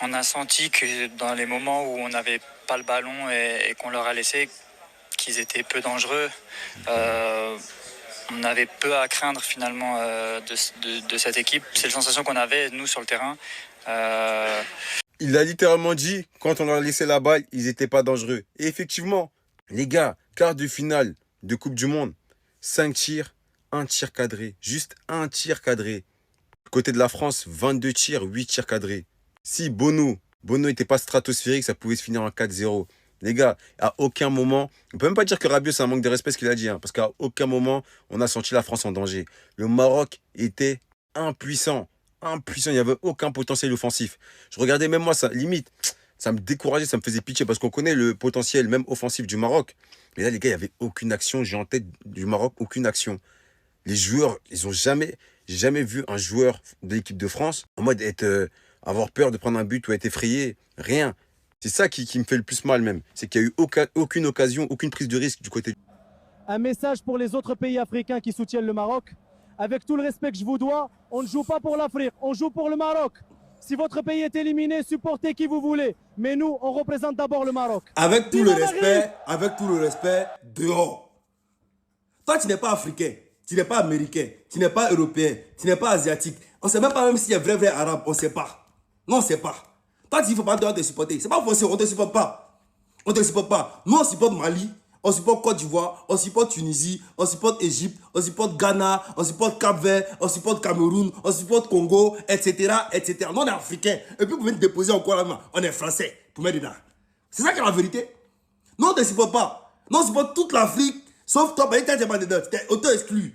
on a senti que dans les moments où on n'avait pas le ballon et qu'on leur a laissé, qu'ils étaient peu dangereux. On avait peu à craindre finalement de cette équipe. C'est la sensation qu'on avait, nous, sur le terrain. Il a littéralement dit, quand on leur a laissé la balle, ils n'étaient pas dangereux. Et effectivement, les gars, quart de finale de Coupe du Monde, 5 tirs, 1 tir cadré. Juste 1 tir cadré. Côté de la France, 22 tirs, 8 tirs cadrés. Si Bono n'était pas stratosphérique, ça pouvait se finir en 4-0. Les gars, à aucun moment, on peut même pas dire que Rabiot c'est un manque de respect ce qu'il a dit, hein, parce qu'à aucun moment on a senti la France en danger. Le Maroc était impuissant, il n'y avait aucun potentiel offensif. Je regardais même moi, ça limite, ça me décourageait, ça me faisait pitié, parce qu'on connaît le potentiel même offensif du Maroc. Mais là les gars, il n'y avait aucune action, j'ai en tête du Maroc aucune action. Les joueurs, ils ont jamais vu un joueur de l'équipe de France en mode avoir peur de prendre un but ou être effrayé, rien. C'est ça qui me fait le plus mal même. C'est qu'il n'y a eu aucune occasion, aucune prise de risque du côté. Un message pour les autres pays africains qui soutiennent le Maroc. Avec tout le respect que je vous dois, on ne joue pas pour l'Afrique, on joue pour le Maroc. Si votre pays est éliminé, supportez qui vous voulez. Mais nous, on représente d'abord le Maroc. Avec tout le respect, dehors. Toi, tu n'es pas africain, tu n'es pas américain, tu n'es pas européen, tu n'es pas asiatique. On ne sait même pas même s'il y a vrai arabe, on ne sait pas. Non, on ne sait pas. Toi, tu dis qu'il ne faut pas te supporter. C'est pas forcément, on ne te supporte pas. On ne te supporte pas. Nous, on supporte Mali, on supporte Côte d'Ivoire, on supporte Tunisie, on supporte Égypte, on supporte Ghana, on supporte Cap-Vert, on supporte Cameroun, on supporte Congo, etc., etc. Nous, on est africains. Et puis, vous pouvez nous déposer encore là, on est français pour mettre dedans. C'est ça qui est la vérité. Nous, on ne te supporte pas. Nous, on supporte toute l'Afrique, sauf toi, tu n'es pas dedans. Tu t'es auto-exclu.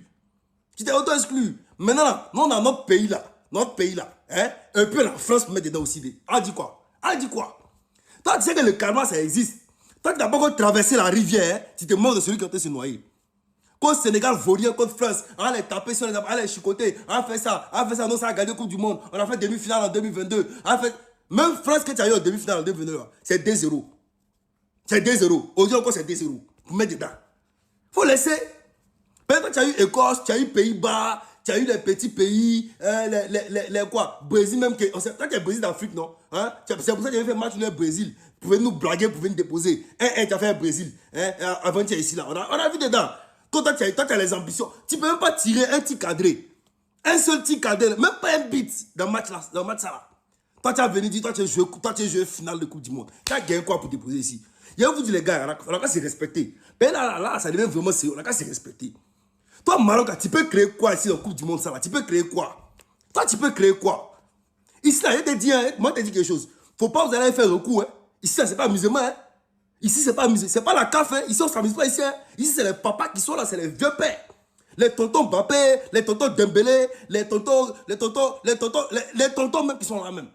Tu t'es auto-exclu. Maintenant, là, nous, on a notre pays là. Hein? Un peu la France pour mettre dedans aussi. Elle dit quoi? Toi, tu sais que le karma, ça existe. Toi, tu n'as pas encore traversé la rivière, hein? Tu te mords de celui qui a été se noyer. Contre Sénégal, Vaurien, contre France, on a les tapé sur les tapés, on a les chicotés, on a fait ça, non, ça a gagné la Coupe du Monde, on a fait demi-finale en 2022, on a fait... Même France que tu as eu en demi-finale en 2022, c'est 2-0. C'est 2-0. Aujourd'hui encore, c'est 2-0. Pour mettre dedans. Faut laisser. Peut-être tu as eu Écosse, tu as eu Pays-Bas, tu as eu les petits pays, les quoi, Brésil même, toi tu es Brésil d'Afrique, non? Hein? C'est pour ça que j'avais fait match le Brésil. Vous pouvez nous blaguer, vous pouvez nous déposer. Tu as fait un Brésil. Hein? Avant tu es ici là. On a vu dedans. Toi tu as les ambitions. Tu ne peux même pas tirer un tir cadré. Un seul tir cadré, même pas un beat dans le match là. Toi tu as venu dire, toi tu as joué finale de Coupe du Monde. Tu as gagné quoi pour déposer ici? Je vais vous dire les gars, on a qu'à se respecter. Mais là, ça devient vraiment sérieux. On a qu'à se respecter. Toi, Maroc, tu peux créer quoi ici dans la Coupe du Monde, ça là? Tu peux créer quoi? Toi, tu peux créer quoi? Ici, là, je te dis, hein, moi, je te dis quelque chose. Faut pas vous aller faire recours, hein. Ici, là, c'est pas amusement, hein. Ici, c'est pas amusement. C'est pas la CAF, hein. Ici, on s'amuse pas ici, hein. Ici, c'est les papas qui sont là, c'est les vieux pères. Les tontons Mbappé, les tontons Dembélé, les tontons même qui sont là même.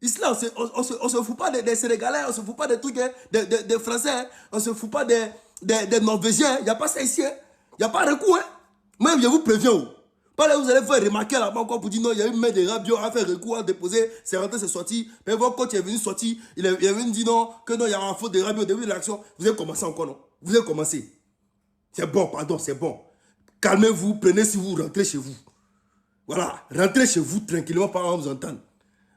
Ici, là, on se fout pas des Sénégalais, on se fout pas des trucs, hein, des Français, hein. On se fout pas des Norvégiens. Il n'y a pas ça ici, hein. Il n'y a pas de recours, hein. Moi, je vous préviens. Pas là, vous allez faire remarquer là-bas encore pour dire non, il y a eu main de Rabiot à faire recours, à déposer, c'est rentré, c'est sorti. Mais votre coach est venu sortir, il est venu dire non, que non, il y a un faute de Rabiot au début de l'action. Vous avez commencé encore, non? Vous avez commencé. C'est bon, pardon, c'est bon. Calmez-vous, prenez si vous rentrez chez vous. Voilà, rentrez chez vous tranquillement, pas en vous entendre.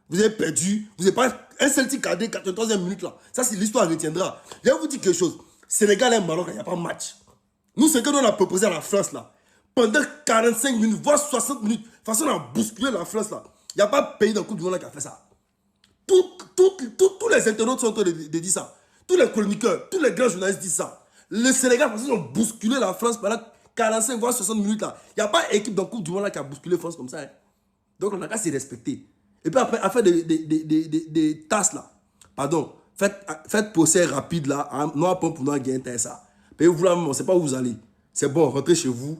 Vous avez perdu, vous n'avez pas un seul tir cadré, 43e minute là. Ça, c'est l'histoire retiendra. Je vais vous dire quelque chose. Sénégal et Maroc, il n'y a pas de match. Nous, ce que nous on a proposé à la France là, pendant 45 minutes, voire 60 minutes, de toute façon, on a bousculé la France là. Il n'y a pas de pays dans le Coupe du Monde là qui a fait ça. Tous les internautes sont en train de dire ça. Tous les chroniqueurs, tous les grands journalistes disent ça. Le Sénégal, ils ont bousculé la France pendant 45 voire 60 minutes là. Il n'y a pas d'équipe dans le Coupe du Monde là qui a bousculé la France comme ça. Hein. Donc on a qu'à s'y respecter. Et puis après, à faire des tasses là. Pardon. Faites procès rapide là. Non, pas pour nous gagner ça. Payez-vous là, on ne sait pas où vous allez. C'est bon, rentrez chez vous.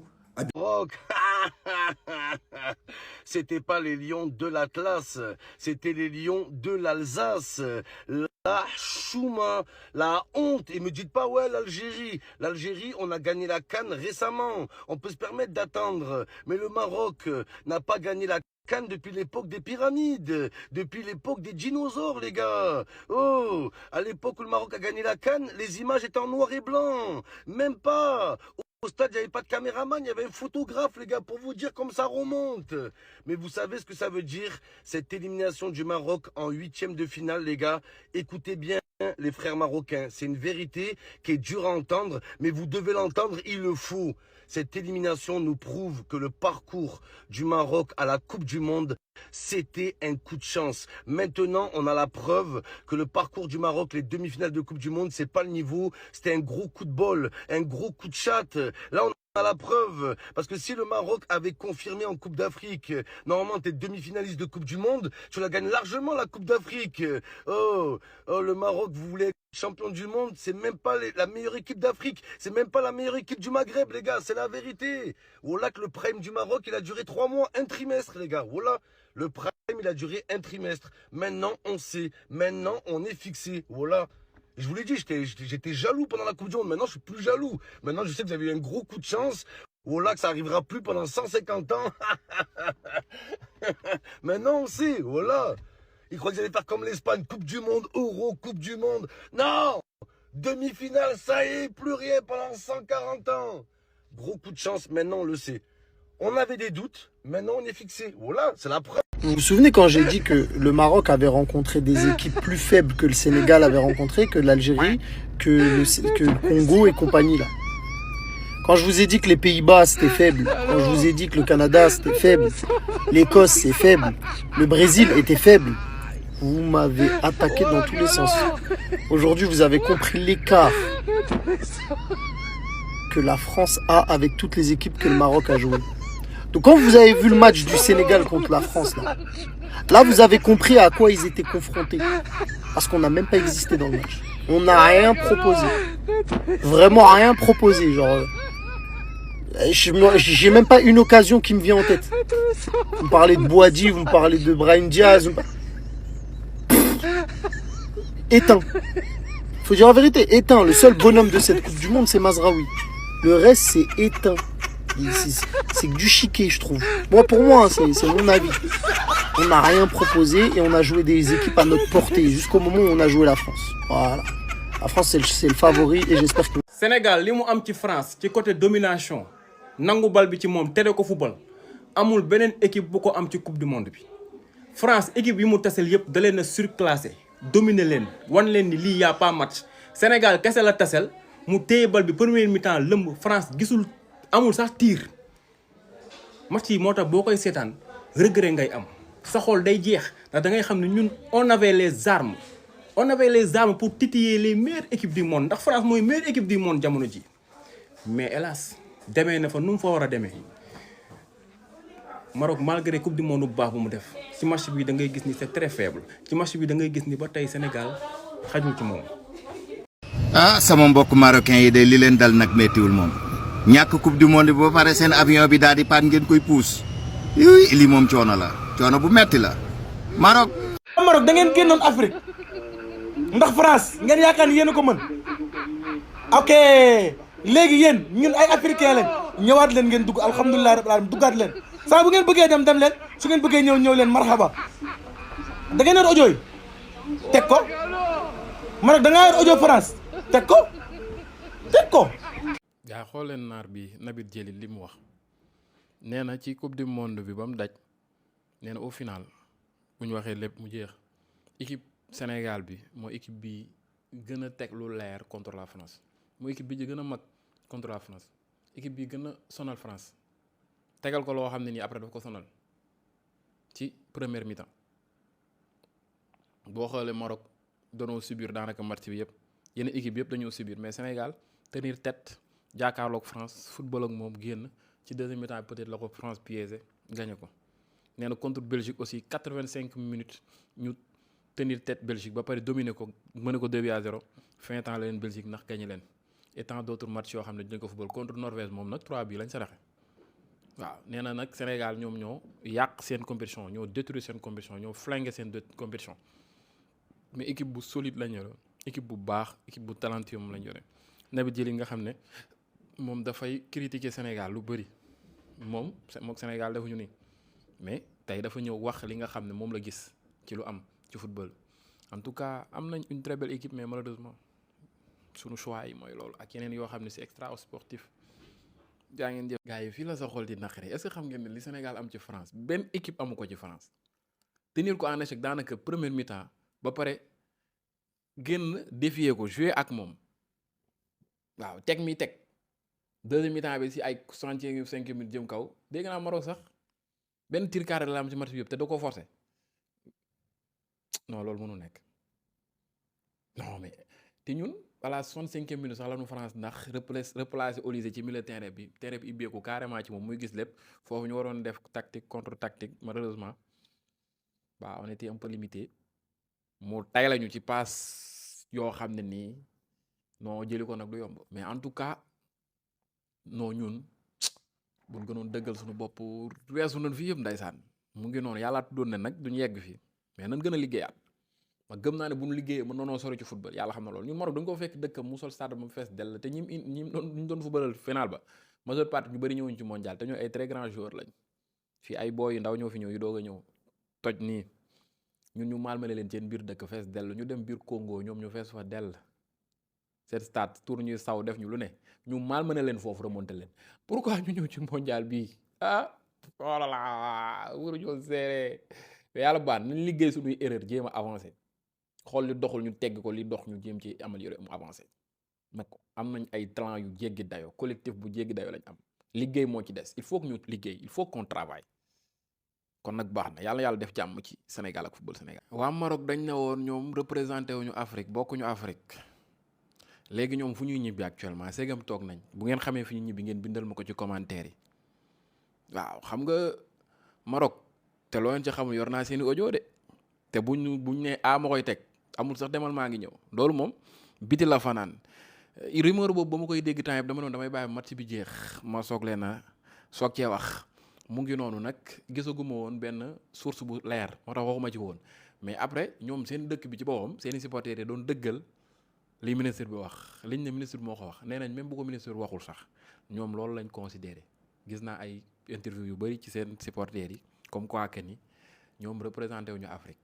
C'était pas les lions de l'Atlas, c'était les lions de l'Alsace. La chouma, la honte. Et me dites pas, ouais, l'Algérie. L'Algérie, on a gagné la CAN récemment. On peut se permettre d'attendre. Mais le Maroc n'a pas gagné la CAN depuis l'époque des pyramides, depuis l'époque des dinosaures, les gars. Oh, à l'époque où le Maroc a gagné la CAN, les images étaient en noir et blanc. Même pas. Au stade, il n'y avait pas de caméraman, il y avait un photographe, les gars, pour vous dire comme ça remonte. Mais vous savez ce que ça veut dire, cette élimination du Maroc en 8e de finale, les gars. Écoutez bien les frères marocains, c'est une vérité qui est dure à entendre, mais vous devez l'entendre, il le faut. Cette élimination nous prouve que le parcours du Maroc à la Coupe du Monde, c'était un coup de chance. Maintenant, on a la preuve que le parcours du Maroc, les demi-finales de Coupe du Monde, c'est pas le niveau. C'était un gros coup de bol, un gros coup de chatte. Là, on a la preuve. Parce que si le Maroc avait confirmé en Coupe d'Afrique, normalement, t'es demi-finaliste de Coupe du Monde, tu la gagnes largement, la Coupe d'Afrique. Oh, le Maroc, vous voulez être champion du monde, c'est même pas la meilleure équipe d'Afrique. C'est même pas la meilleure équipe du Maghreb, les gars. C'est la vérité. Voilà que le prime du Maroc, il a duré 3 mois, un trimestre, les gars. Voilà. Le prime, il a duré un trimestre. Maintenant, on sait. Maintenant, on est fixé. Voilà. Je vous l'ai dit, j'étais jaloux pendant la Coupe du Monde. Maintenant, je suis plus jaloux. Maintenant, je sais que vous avez eu un gros coup de chance. Voilà, que ça arrivera plus pendant 150 ans. Maintenant, on sait. Voilà. Ils croient qu'ils allaient faire comme l'Espagne. Coupe du Monde, Euro, Coupe du Monde. Non! Demi-finale, ça y est, plus rien pendant 140 ans. Gros coup de chance. Maintenant, on le sait. On avait des doutes. Maintenant, on est fixé. Voilà, c'est la preuve. Vous vous souvenez quand j'ai dit que le Maroc avait rencontré des équipes plus faibles que le Sénégal avait rencontré, que l'Algérie, que le Congo et compagnie là. Quand je vous ai dit que les Pays-Bas c'était faible, quand je vous ai dit que le Canada c'était faible, l'Écosse c'est faible, le Brésil était faible, vous m'avez attaqué dans tous les sens. Aujourd'hui vous avez compris l'écart que la France a avec toutes les équipes que le Maroc a jouées. Donc quand vous avez vu le match du Sénégal contre la France, là vous avez compris à quoi ils étaient confrontés. Parce qu'on n'a même pas existé dans le match. On n'a rien proposé. Vraiment rien proposé. Genre, j'ai même pas une occasion qui me vient en tête. Vous me parlez de Boadi, vous me parlez de Brahim Diaz. Éteint. Faut dire la vérité, éteint. Le seul bonhomme de cette Coupe du Monde, c'est Mazraoui. Le reste, c'est éteint. C'est que du chiquet, je trouve. Moi, pour moi, c'est mon avis. On n'a rien proposé et on a joué des équipes à notre portée jusqu'au moment où on a joué la France. Voilà. La France, c'est le favori et j'espère que... Sénégal, li mu am ci France ci côté domination nangu bal bi ci moom tere ko football amul beneen équipe bu ko am ci coupe du monde bi. France équipe yi mu tasel yëpp da leen a surclassé dominer leen wan leen ni lii y a pas match. Sénégal kese la tasel mu téye bal bi premier mi-temps lëmb France gisul amul sax tir match yi moo tax boo koy seetaan regret ngay am sa xol day jeex ndax da ngay xam ne ñun on avait les armes pour titiller les meilleures équipes du monde ndax France mooy meilleure équipe du monde jamono ji mais hélas demee na fa nu mu fa war a demee Maroc malgré coupe du monde bu baax bu mu def ci match bi da ngay gis ni c'est très faible ci match bi da ngay gis ni ba tey Sénégal xajul ci moom. ah sama mbokk marocain yi de li leen dal nag méttiwul moom ñàkk coupe du monde ba pare seen avion bi daal di paan ngeen koy puus yooyu lii moom coono la coono bu metti la Maroc. Maroc da ngeen génnoon Afrique ndax France ngeen yaakaar ni yéen a ko mën ok léegi yéen ñun ay africain lañ ñëwaat leen ngeen dugg alhamdulilah rabbil alamin duggaat leen saa bu ngeen bëggee dem leen su ngeen bëggee ñëw leen marhaba da ngeen yor audio yi teg ko Maroc da ngaa yor audio France teg ko. gaa xool leen naar bi Nabil Djellit li mu wax nee na ci coupe du monde bi ba mu daj nee na au final bu ñu waxee lépp mu jeex équipe Sénégal bi mooy équipe bi gën a teg lu leer contre la France mooy équipe bi gën a mag contre la France équipe bi gën a sonal France tegal ko loo xam ne nii après daf ko sonal ci première mi-temps boo xoolee Maroc doonoo subir daanaka match bi yëpp yenn équipe yëpp dañoo subir mais Sénégal tenir tête jàkkaarloog France football ak moom génn ci deuxième mi-temps peut-être la ko France piégé gagné ko nee na contre Belgique aussi 85 minutes ñu tenir tête Belgique ba pare dominer ko mëne ko 2-0 fin temps la leen Belgique ndax gagné leen et tant d'autres matchs yoo xam ne dinañ ko football contre Norvège moom nag 3 bi lañ saraxe waaw nee na nag Sénégal ñoom ñoo yàq seen compétition ñoo détruire seen compétition ñoo flinguer seen compétition mais équipe bu solide lañ yore équipe bu baax équipe bu talentueux moom lañ yore Nabil Djellit nga xam ne moom dafay critiquer Sénégal lu bëri moom Sénégal defuñu nii mais tey dafa ñëw wax li nga xam ne moom la gis ci lu am ci football en tout cas am nañ une très belle équipe mais malheureusement sunu choix yi mooy loolu ak yeneen yoo xam ne c'est extra sportif jaa ngeen jëf gars yi fii la sa xol di naqari est-ce que xam ngeen ne li Sénégal am ci France benn équipe amu ko ci France tenir ko en échec daanaka première mi-temps ba pare génn défier ko jouer ak moom waaw teg mi teg deuxième mi-temps bi si ay 65 minutes jëm kaw dégg naa Maroc sax benn tir carré la am ci match bi yëpp te da ko forcé non loolu mënu nekk non mais te ñun voilà 65e minute sax la ñu France ndax replacer Olise ci milieu terrain bi ibbeeku carrément ci moom muy gis lépp foofu ñu waroon def tactique contre tactique malheureusement bah on était un peu limité mu tay lañu ci passe yoo xam ne nii non jëli ko nag du yomb mais en tout cas non ñun buñ gënoon dëggal suñu bopp weesu nañ fi yëpp ndeysaan mu ngi noonu yàlla tuddoon ne nag duñu yegg fii mais nan gën a liggéeyaat ma gëm naa ne bu ñu liggéeyee mën noonoo sori ci football yàlla xam na loolu ñun Maroc dañ ko fekk dëkkam mu sol stade mu fees dell te ñi doon footballal final ba majeure partie ñu bëri ñëwuñ ci mondial te ñoo ay très grands joueurs lañ fii ay boy yu ndaw ñoo fi ñëw yu doog a ñëw toj nii ñun ñu malmené leen seen biir dëkk fees dell ñu dem biir Congo ñoom ñu fees fa dell seen stade tour ñuy saw def ñu lu ne ñu malmené leen foofu remonté leen pourquoi ñu ñëw ci mondial bii oh là là waruñoo seere mais yàlla baax nañ liggéey suñuy erreur jéem a avancé xool li doxul ñu tegg ko li dox ñu jéem ci améliorer mu avancé nag am nañ ay talent yu jéggi dayo collectif bu jéggi dayo lañ am liggéey moo ci des il faut que ñu liggéey il faut qu'on travaille kon nag baax na yàlla def jàmm ci Sénégal ak football Sénégal. waa Maroc dañ ne woon ñoom représenté wuñu Afrique bokkuñu Afrique léegi ñoom fu ñuy ñibbi actuellement segam toog nañ bu ngeen xamee fi ñu ñibbi ngeen bindal ma ko ci commentaire yi waaw xam nga Maroc te loo leen ci xamul yor naa seeni audio de te buñ ne ma koy teg amul sax demal maa ngi ñëw loolu moom biti la fanaan rumeur boobu ba ma koy dégg temps yëpp dama noonu damay bàyyi match bi jeex ma soog leen a soog cee wax mu ngi noonu nag gisaguma woon benn source bu leer moo tax waxuma ci woon mais après ñoom seen dëkk bi ci boppam seeni supporters yi doon dëggal li ministre bi wax liñ ne ministre bi moo ko wax nee nañ même bu ko ministre bi waxul sax ñoom loolu lañ considéré gis naa ay interview yu bëri ci seen supporters yi comme quoi que ni ñoom représenté wuñu Afrique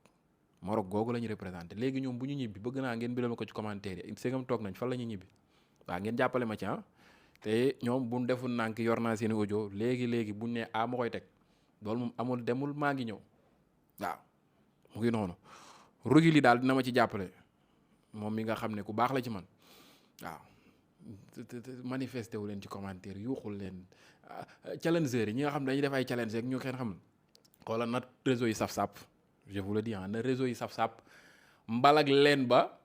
Maroc googu la ñu représenté léegi ñoom bu ñu ñibbi bëgg naa ngeen bindal ma ko ci commentaire yi segam toog nañ fan la ñuy ñibbi waaw ngeen jàppale ma ci te ñoom buñ deful nànk yor naa seeni audio léegi buñ ne ma koy teg loolu moom amul demul maa ngi ñëw waaw mu ngi noonu rugi li daal dina ma ci jàppale moom mi nga xam ne ku baax la ci man waaw manifesté wu leen ci commentaire yuuxul leen challengeurs yi ñi nga xam ne dañuy def ay challenge rek ñu kenn xam xoolal na réseau yi saf-sap je vous le dis na réseau yi saf-sap mbalag leen ba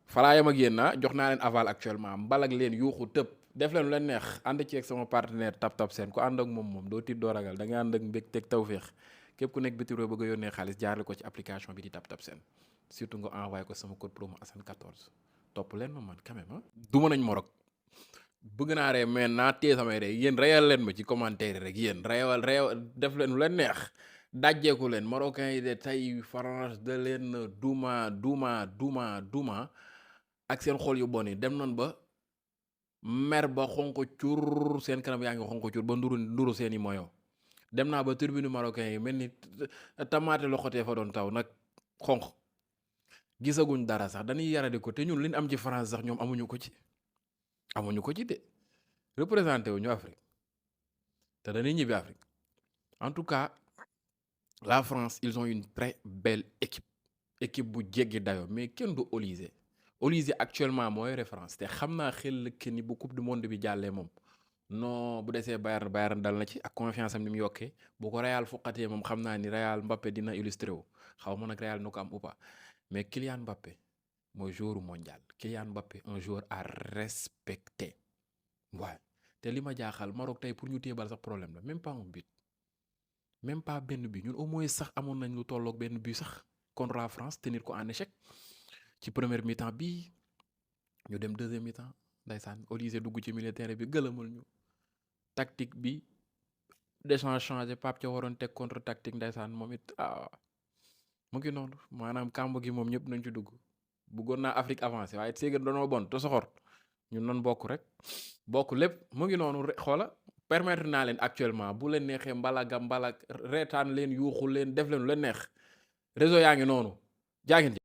falaayam ak yéen jox naa leen aval actuellement mbalag leen yuuxu tëb def leen lu leen neex ànd ci ak sama partenaire tap seen ku ànd ak moom doo tiit doo ragal da nga ànd ak mbég teg tawféex képp ku nekk biti réew bëgg a yónnee xaalis jaarale ko ci application bi di tap seen surtout nga envoyé ko sama code promo Assane 14 topp leen ma man quand même duma nañ Maroc bëgg naa ree mais naa téye samay ree yéen reyal leen ma ci commentaire rek yéen reewal def leen lu leen neex dajjeeku leen marocains yi de tey France da leen duma ak seen xol yu bon yi dem nañ ba mer ba xonq cur seen kanam yaa ngi xonq cur ba nduru seen i moyo dem naa ba tribune marocains yi mel ni tamaate loxotee fa doon taw nag xonq gisaguñ dara sax dañuy yaradi ko te ñun liñ am ci France sax ñoom amuñu ko ci de représenté wuñu Afrique te dañuy ñibbi Afrique en tout cas la France ils ont une très belle équipe bu jéggi dayo mais kenn du Olise actuellement mooy référence te xam naa xel que ni bu coupe du monde bi jàllee moom non bu desee Bayern dal na ci ak confiance am ni mu yokkee bu ko Real fuqatee moom xam naa ni Real Mbappé dina illustré wu xaw ma nag Real nu ko am ou pas mais Kylian Mbappé mooy joueur mondial Kylian Mbappé un joueur à respecter waaye te li ma jaaxal Maroc tey pour ñu téebal sax problème la même pas un but même pas benn but ñun au moins sax amoon nañ lu tolloog benn but sax contre la France tenir ko en échec ci première mi-temps bi ñu dem deuxième mi-temps ndaysaan Olise dugg ci milieu terrain bi gëlëmal ñu tactique bi Deschamps changé Pape ca waroon teg contre tactique ndaysaan moom it mu ngi noonu maanaam kàmb gi moom ñëpp nañ ci dugg bëggoon naa Afrique avancé waaye séegat doonoo bon te soxor ñun noonu bokk lépp mu ngi noonu xoola permettre naa leen actuellement bu leen neexee mbalag reetaan leen yuuxu leen def leen lu leen neex réseau yaa ngi noonu jaa ngeen